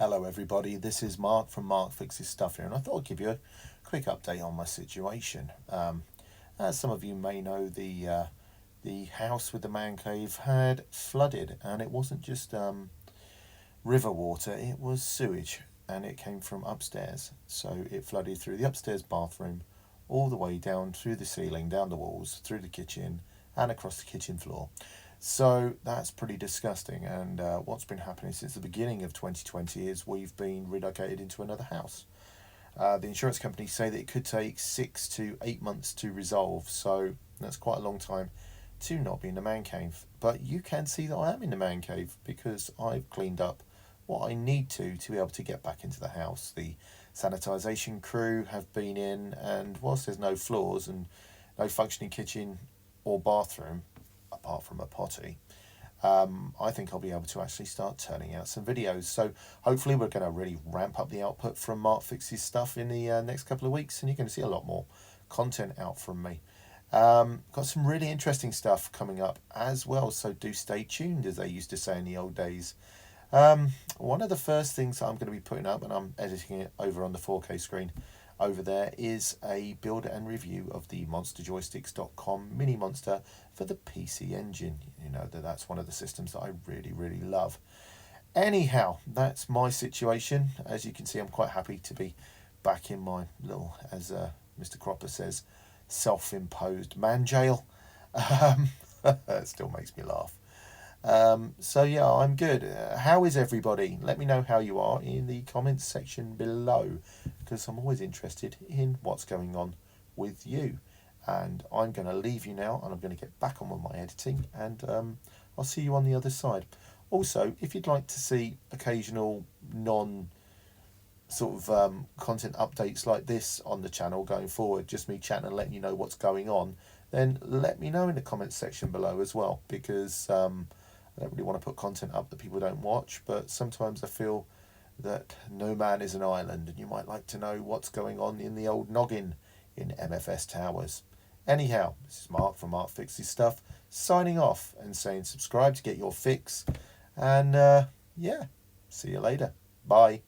Hello everybody, this is Mark from Mark Fixes Stuff here, and I thought I'd give you a quick update on my situation. As some of you may know, the house with the man cave had flooded, and it wasn't just river water, it was sewage, and it came from upstairs. So it flooded through the upstairs bathroom, all the way down through the ceiling, down the walls, through the kitchen, and across the kitchen floor. So that's pretty disgusting. And what's been happening since the beginning of 2020 is we've been relocated into another house. The insurance companies say that it could take 6 to 8 months to resolve. So that's quite a long time to not be in the man cave. But you can see that I am in the man cave because I've cleaned up what I need to be able to get back into the house. The sanitisation crew have been in, and whilst there's no floors and no functioning kitchen or bathroom, apart from a potty, I think I'll be able to actually start turning out some videos. So hopefully we're going to really ramp up the output from Mark Fixes Stuff in the next couple of weeks, and you're going to see a lot more content out from me. Got some really interesting stuff coming up as well, so do stay tuned, as they used to say in the old days. One of the first things that I'm going to be putting up, and I'm editing it over on the 4K screen over there, is a build and review of the monsterjoysticks.com mini monster for the PC Engine. You know that's one of the systems that I really love. Anyhow, that's my situation. As you can see, I'm quite happy to be back in my little, as Mr. Cropper says, self-imposed man jail. It still makes me laugh. So yeah, I'm good. How is everybody? Let me know how you are in the comments section below, because I'm always interested in what's going on with you. And I'm going to leave you now, and I'm going to get back on with my editing, and I'll see you on the other side. Also, if you'd like to see occasional non sort of content updates like this on the channel going forward, just me chatting and letting you know what's going on, then let me know in the comments section below as well, because I don't really want to put content up that people don't watch, but sometimes I feel that no man is an island, and you might like to know what's going on in the old noggin in MFS Towers. Anyhow, this is Mark from Mark Fixes Stuff, signing off and saying subscribe to get your fix, and yeah, see you later. Bye.